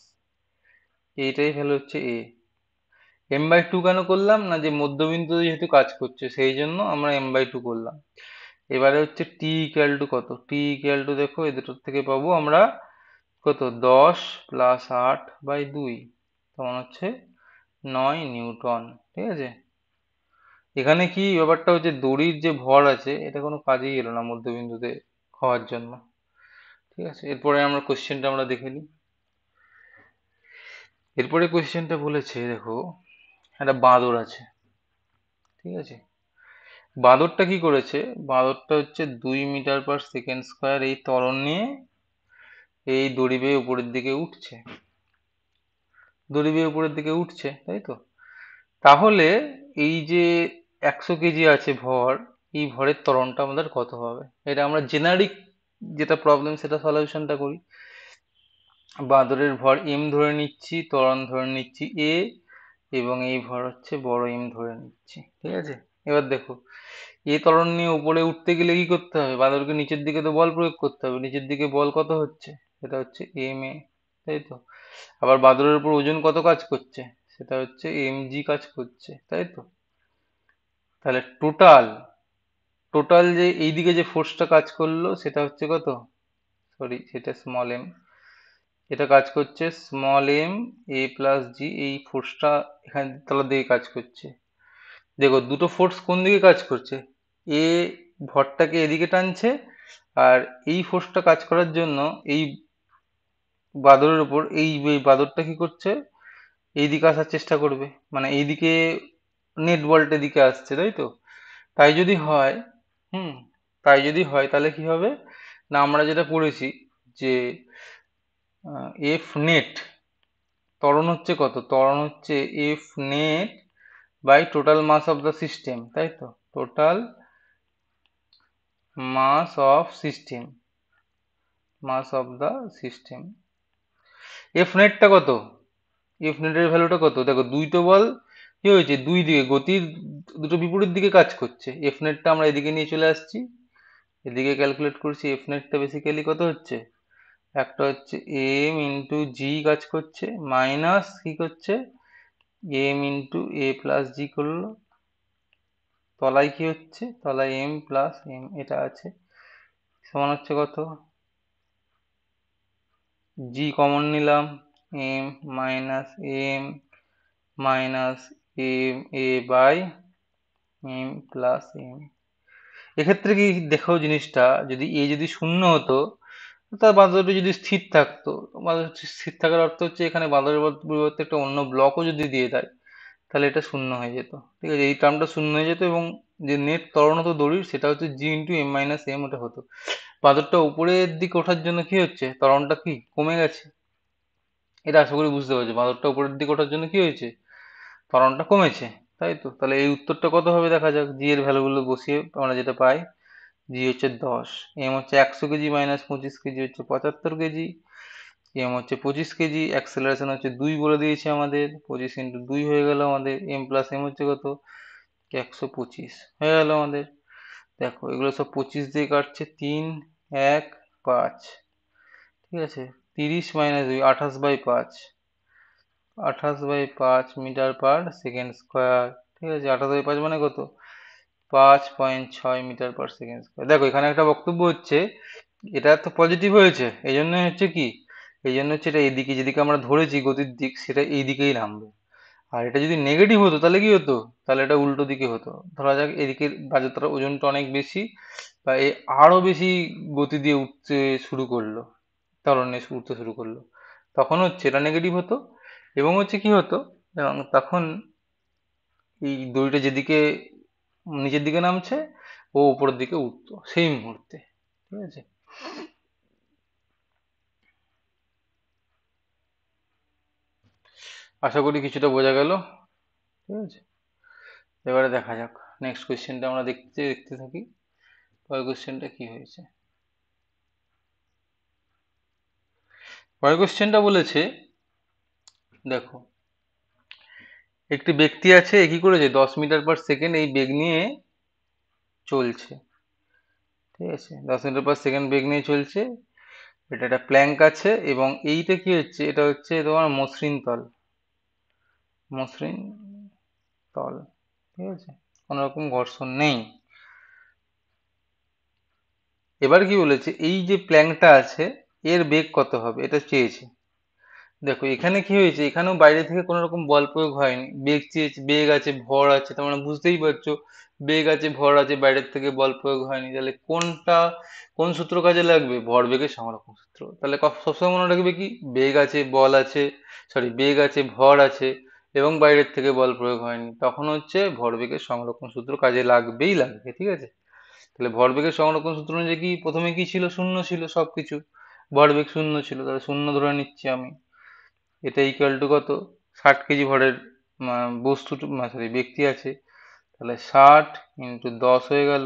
এইটাই ভ্যালু হচ্ছে এ। m/2 কেন করলাম না, যে মধ্যবিন্দু যেহেতু কাজ করছে, সেই জন্য আমরা m/2 করলাম। এবারে হচ্ছে টি ইকুয়াল টু কত, টি ইকুয়াল টু দেখো এই দুটোর থেকে পাবো আমরা কত, 10 + 8/2, তখন হচ্ছে 9 নিউটন। ঠিক আছে, এখানে কি ব্যাপারটা হচ্ছে, দড়ির যে ভর আছে, এটা কোনো কাজেই এলো না মধ্যবিন্দুতে হওয়ার জন্য। ঠিক আছে, এরপরে আমরা কোশ্চেনটা আমরা দেখে নিই। এরপরে কোশ্চেনটা বলেছে, দেখো একটা বাঁদর আছে, ঠিক আছে। বাঁদরটা কি করেছে, বাঁদরটা হচ্ছে 2 মিটার পার সেকেন্ড স্কোয়ার এই ত্বরণ নিয়ে এই দড়ি বেয়ে উপরের দিকে উঠছে, দড়ি বেয়ে উপরের দিকে উঠছে, তাই তো? তাহলে এই যে 100 কেজি আছে ভর, এই ভরের ত্বরণটা আমাদের কত হবে, এটা আমরা জেনারিক যেটা প্রবলেম সেটা সলিউশনটা করি। বাঁদরের ভর এম ধরে নিচ্ছি, ত্বরণ ধরে নিচ্ছি এ, এবং এই ভর হচ্ছে বড় এম ধরে নিচ্ছি। ঠিক আছে, এবার দেখো এ ত্বরণ নিয়ে উপরে উঠতে গেলে কি করতে হবে, বাঁদরকে নিচের দিকে তো বল প্রয়োগ করতে হবে। নিচের দিকে বল কত হচ্ছে, সেটা হচ্ছে এম এ, তাই তো? আবার বাঁদরের উপর ওজন কত কাজ করছে, সেটা হচ্ছে এম জি কাজ করছে, তাই তো? তাহলে টোটাল টোটাল যে এইদিকে যে ফোর্সটা কাজ করলো, সেটা হচ্ছে কত, সরি সেটা স্মল এম, এটা কাজ করছে স্মল এম এ প্লাস জি, এই ফোর্সটা এখানে তলার দিকে কাজ করছে। দেখো দুটো ফোর্স কোন দিকে কাজ করছে, এ ভরটাকে এদিকে টানছে, আর এই ফোর্সটা কাজ করার জন্য এই বাদরের উপর এই বাদরটা কি করছে, এইদিকে আসার চেষ্টা করবে, মানে এইদিকে নেট বলটা এদিকে আসছে, তাই তো? তাই যদি হয়, হুম, তাই যদি হয় তাহলে কি হবে না, আমরা যেটা পড়েছি যে এফ নেট ত্বরণ হচ্ছে কত, ত্বরণ হচ্ছে F net by total mass of the system, তাই তো? Total mass of system, mass of the system. F নেটটা কত, এফ নেটের ভ্যালুটা কত, দেখো দুই তো বল কি হয়েছে, দুই দিকে গতির দুটো বিপরীত দিকে কাজ করছে, এফ নেটটা আমরা এদিকে নিয়ে চলে আসছি, এদিকে ক্যালকুলেট করছি, এফ নেটটা বেসিক্যালি কত হচ্ছে, একটা হচ্ছে এম ইন্টু জি কাজ করছে, মাইনাস কি করছে এম ইন্টু এ প্লাস জি করলো, তলায় কি হচ্ছে, তলায় এম প্লাস এম এটা আছে, সমান হচ্ছে কত, জি কমন নিলাম, m minus m minus m a by m plus m. এক্ষেত্রে কি দেখো জিনিসটা, যদি এ যদি শূন্য হতো তার বাঁদরটি যদি স্থির থাকতো, বাঁদরটি স্থির থাকার অর্থ হচ্ছে এখানে বাঁদরের পরিবর্তে একটা অন্য ব্লকও যদি দিয়ে দেয় তাহলে এটা শূন্য হয়ে যেত, ঠিক আছে, এই টার্মটা শূন্য হয়ে যেত, এবং যে নেট ত্বরণ হতো দড়ির সেটা হচ্ছে জি ইন্টু এম মাইনাস এম ওটা হতো। বাঁদরটা উপরের দিকে ওঠার জন্য কি হচ্ছে, ত্বরণটা কি কমে গেছে, এটা আশা করি বুঝতে পারছো, বাঁদরটা উপরের দিকে ওঠার জন্য কি হয়েছে, ত্বরণটা কমেছে, তাই তো? তাহলে এই উত্তরটা কত হবে দেখা যাক, জি এর ভ্যালুগুলো বসিয়ে আমরা যেটা পাই, জি হচ্ছে 10, এম হচ্ছে 100 কেজি মাইনাস 25 কেজি হচ্ছে 75 কেজি, এম হচ্ছে 25 কেজি, অ্যাক্সেলারেশন হচ্ছে 2 বলে দিয়েছে আমাদের, 25 × 2 হয়ে গেল আমাদের, এম প্লাস এম হচ্ছে কত, 125 হয়ে গেল আমাদের। দেখো এগুলো সব 25 দিয়ে কাটছে, 3 1 5, ঠিক আছে, 30 minus 2 28/5, 28/5 metre per second square, ঠিক আছে, 28/5 মানে কত, 5.6 মিটার পার সেকেন্ড স্কোয়ার। দেখো এখানে একটা বক্তব্য হচ্ছে, এটা তো পজিটিভ হয়েছে, এই জন্য হচ্ছে কি, এই জন্য হচ্ছে এটা এদিকে, যেদিকে আমরা ধরেছি গতির দিক সেটা এই দিকেই নামবে, আর এটা যদি নেগেটিভ হতো তাহলে কি হতো, তাহলে এটা উল্টো দিকে হতো, ধরা যাক এদিকে বাজারটার ওজনটা অনেক বেশি, বা এ আরো বেশি গতি দিয়ে উঠতে শুরু করলো, ত্বরণে উঠতে শুরু করলো, তখন হচ্ছে এটা নেগেটিভ হতো, এবং হচ্ছে কি হতো, এবং তখন এই দড়িটা যেদিকে নিচের দিকে নামছে ও উপরের দিকে উঠতো সেই মুহূর্তে, ঠিক আছে। আশা করি কিছুটা বোঝা গেল, ঠিক আছে। এবারে দেখা যাক নেক্সট কোয়েশ্চেনটা আমরা দেখতে দেখতে থাকি, পরের কোয়েশ্চেনটা কি হয়েছে। পরের কোয়েশ্চেনটা বলেছে, দেখো একটি ব্যক্তি আছে, এ কি করেছে 10 মিটার পার সেকেন্ড এই বেগ নিয়ে চলছে, ঠিক আছে, 10 মিটার পার সেকেন্ড বেগ নিয়ে চলছে, এটা একটা প্ল্যাঙ্ক আছে, এবং এইটা কি হচ্ছে, এটা হচ্ছে তোমার মসৃণ তল, মসৃণ তল, ঠিক আছে, কোনো রকম ঘর্ষণ নেই। এবার কি বলেছে, এই যে প্ল্যাঙ্কটা আছে এর বেগ কত হবে এটা চেয়েছে। দেখো এখানে কি হয়েছে, এখানেও বাইরে থেকে কোনো রকম বল প্রয়োগ হয়নি, বেগ চেয়েছে, বেগ আছে ভর আছে, তার মানে বুঝতেই পারছো বেগ আছে ভর আছে, বাইরের থেকে বল প্রয়োগ হয়নি, তাহলে কোনটা, কোন সূত্র কাজে লাগবে, ভরবেগের সংরক্ষণ সূত্র। তাহলে সবসময় মনে রাখবে কি, বেগ আছে বল আছে, সরি বেগ আছে ভর আছে এবং বাইরের থেকে বল প্রয়োগ হয়নি, তখন হচ্ছে ভরবেগের সংরক্ষণ সূত্র কাজে লাগবেই লাগবে, ঠিক আছে। তাহলে ভরবেগের সংরক্ষণ সূত্র অনুযায়ী কি প্রথমে কি ছিল, শূন্য ছিল সবকিছু, ভরবেগ শূন্য ছিল, তাহলে শূন্য ধরে নিচ্ছি আমি, এটা ইকুয়াল টু কত, 60 কেজি ভরের বস্তু, সরি ব্যক্তি আছে, তাহলে 60 × 10 হয়ে গেল,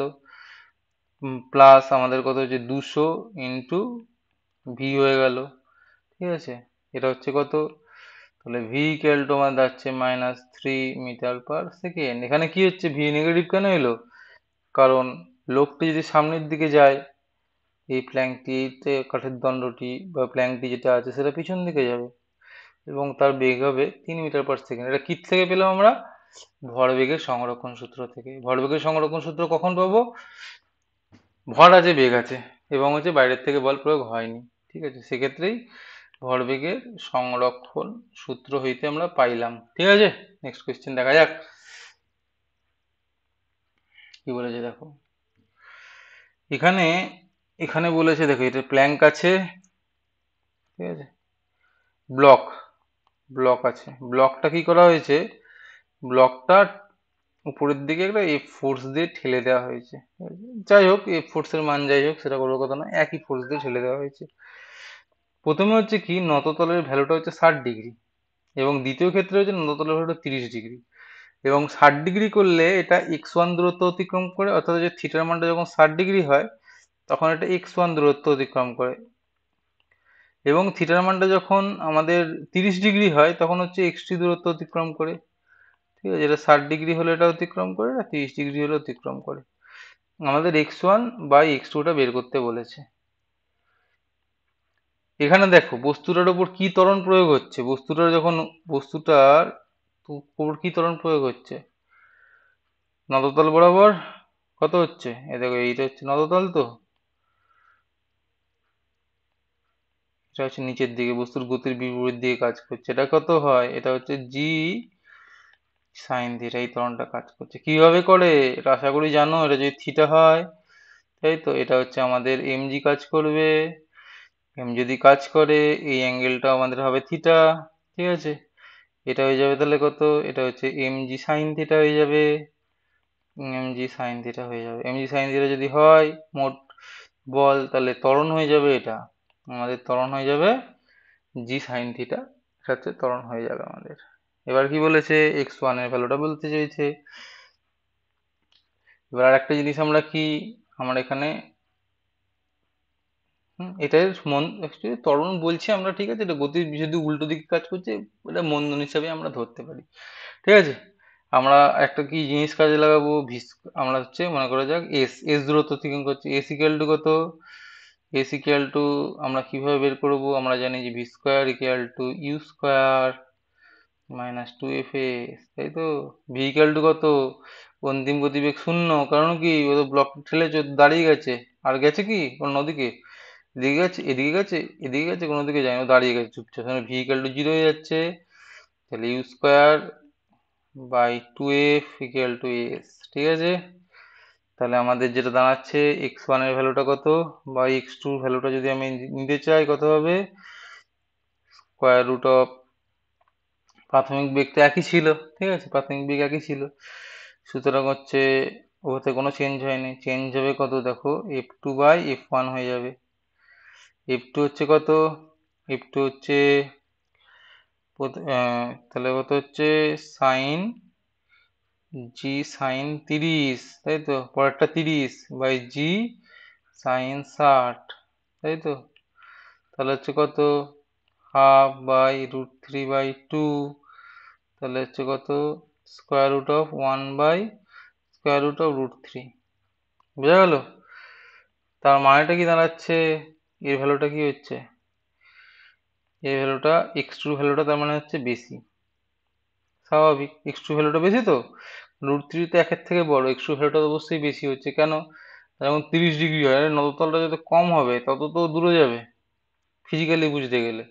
প্লাস আমাদের কত হচ্ছে 200 ভি হয়ে গেল, ঠিক আছে, এটা হচ্ছে কত, তাহলে ভি ইকুয়াল টু আমার যাচ্ছে -3 মিটার পার সেকেন্ড। এখানে কি হচ্ছে, ভি নেগেটিভ কেন এলো, কারণ লোকটি যদি সামনের দিকে যায়, এই প্ল্যাঙ্কটিতে কাঠের দণ্ডটি বা প্ল্যাঙ্কটি যেটা আছে সেটা পিছন দিকে যাবে, এবং তার বেগ হবে 3 মিটার পার সেকেন্ড। এটা কি থেকে পেলাম আমরা, ভরবেগের সংরক্ষণ সূত্র থেকে। ভরবেগের সংরক্ষণ সূত্র কখন পাবো, ভর আছে বেগ আছে এবং হচ্ছে বাইরের থেকে বল প্রয়োগ হয়নি, ঠিক আছে, সেক্ষেত্রেই ভরবেগের সংরক্ষণ সূত্র হইতে আমরা পাইলাম। ঠিক আছে, নেক্সট কোয়েশ্চেন দেখা যাক কি বলেছে। দেখো এখানে এখানে বলেছে, দেখো এটা প্ল্যাঙ্ক আছে, ঠিক আছে, ব্লক ব্লক আছে। ব্লকটা কি করা হয়েছে, ব্লকটা উপরের দিকে একটা এফ ফোর্স দিয়ে ঠেলে দেওয়া হয়েছে। যাই হোক, এফ ফোর্সের মান যাই হোক, সেটা কোনো কথা না, একই ফোর্স দিয়ে ঠেলে দেওয়া হয়েছে। প্রথমে হচ্ছে কি, নততলের ভ্যালুটা হচ্ছে 60 ডিগ্রি, এবং দ্বিতীয় ক্ষেত্রে হচ্ছে নততলের ভ্যালুটা 30 ডিগ্রি, এবং 60 ডিগ্রি করলে এটা x1 দূরত্ব অতিক্রম করে, অর্থাৎ যে থিটার মানটা যখন 60 ডিগ্রি হয় তখন এটা x1 দূরত্ব অতিক্রম করে, এবং থিটার মানটা যখন আমাদের 30 ডিগ্রি হয় তখন হচ্ছে x2 দূরত্ব অতিক্রম করে। ঠিক আছে, এটা 60 ডিগ্রি হলে এটা অতিক্রম করে, আর 30 ডিগ্রি হলে অতিক্রম করে। আমাদের x1 বাই x2 টা বের করতে বলেছে। এখানে দেখো বস্তুটার উপর কি ত্বরণ প্রয়োগ হচ্ছে, বস্তুটার উপর কি ত্বরণ প্রয়োগ হচ্ছে, নততল বরাবর কত হচ্ছে, এ দেখো এইটা হচ্ছে নততল, তো এটা হচ্ছে নিচের দিকে, বস্তুর গতির বিপরীত দিকে কাজ করছে, এটা কত হয়, এটা হচ্ছে জি সাইন থিটা, এই ত্বরণটা কাজ করছে। কিভাবে করে এটা আশা করি জানো, এটা যদি থিটা হয়, তাই তো এটা হচ্ছে আমাদের এম জি কাজ করবে, এম যদি কাজ করে এই অ্যাঙ্গেলটা আমাদের হবে থিটা। ঠিক আছে, এটা হয়ে যাবে তাহলে কত, এটা হচ্ছে এম জি সাইন থিটা হয়ে যাবে, এম জি সাইন থিটা হয়ে যাবে। এম জি সাইন থিটা যদি হয় মোট বল, তাহলে ত্বরণ হয়ে যাবে, এটা আমাদের ত্বরণ হয়ে যাবে জি সাইন থিটা, এটা হচ্ছে ত্বরণ হয়ে যাবে আমাদের। এবার কি বলেছে, x1 এর ভ্যালুটা বলতে চাইছে। এবার আর একটা জিনিস আমরা এখানে এটার মন actually ত্বরণ বলছি আমরা, ঠিক আছে, এটা গতির যদি উল্টো দিকে কাজ করছে, এটা মন্দন হিসাবে আমরা ধরতে পারি। ঠিক আছে, আমরা একটা কি জিনিস কাজে লাগাবো, আমরা হচ্ছে মনে করা যাক এস এস দূরত্ব অতিক্রম করছে, এস ইকুয়াল টু কত, এস ইকুয়াল টু আমরা কিভাবে বের করব, আমরা জানি যে V square equal to u square minus 2f, তাই তো। ভি ইকুয়াল টু কত, অন্তিম গতিবেগ 0, কারণ কি ও তো ব্লক ঠেলে দাঁড়িয়ে গেছে, আর গেছে কি অন্যদিকে, এদিকে গেছে, এদিকে গেছে, এদিকে গেছে, কোনো দিকে যায়নি, ও দাঁড়িয়ে গেছে চুপচাপ, ভি ইকুয়াল টু 0 হয়ে যাচ্ছে, তাহলে u square by 2f equal to S. ঠিক আছে, তাহলে আমাদের যেটা দাঁড়াচ্ছে x1 এর ভ্যালুটা কত, বা x2 এর ভ্যালুটা যদি আমি নিতে চাই কত হবে, স্কোয়ার রুট অফ, প্রাথমিক বেগ তো একই ছিল, ঠিক আছে, প্রাথমিক বেগ একই ছিল, সুতরাং হচ্ছে ওতে কোনো চেঞ্জ হয়নি, চেঞ্জ হবে কত, দেখো f2 বাই f1 হয়ে যাবে। f2 হচ্ছে কত, f2 হচ্ছে তাহলে কত হচ্ছে সাইন জি সাইন 30, তাই তো, পরেরটা 30 বাই জি সাইন 60, তাই তো, তাহলে হচ্ছে কত, হাফ বাই √3/2, তাহলে হচ্ছে কত, square root of 1 by square root of √3। বোঝা গেল, তার মানেটা কি দাঁড়াচ্ছে, এর ভ্যালুটা কি হচ্ছে, এর ভ্যালুটা x2 ভ্যালুটা তার মানে হচ্ছে বেশি, স্বাভাবিক, x2 ভ্যালুটা বেশি, তো √3 তো 1-এর থেকে বড়, x2 ভ্যালুটা অবশ্যই বেশি হচ্ছে, কেন, যেমন 30 ডিগ্রি হয়, নততলটা যত কম হবে তত তো দূরে যাবে ফিজিক্যালি বুঝতে গেলে,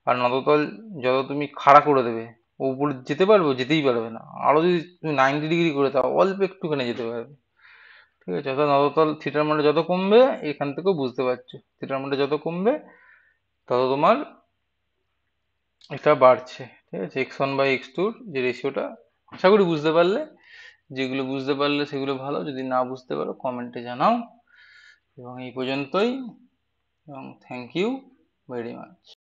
আর নততল যত তুমি খাড়া করে দেবে, ও উপরে যেতে পারবে, যেতেই পারবে না, আরো যদি তুমি 90 ডিগ্রি করে দাও অল্প একটুখানি যেতে পারবে। ঠিক আছে, অর্থাৎ নততল থিটার মানটা যত কমবে, এখান থেকেও বুঝতে পারছো থিটার মানটা যত কমবে তত তোমার এটা বাড়ছে। ঠিক আছে, x1/x2 যে রেশিওটা, আশা করি বুঝতে পারলে, যেগুলো বুঝতে পারলে সেগুলো ভালো, যদি না বুঝতে পারো কমেন্টে জানাও, এবং এই পর্যন্তই, এবং থ্যাংক ইউ ভেরি মাচ।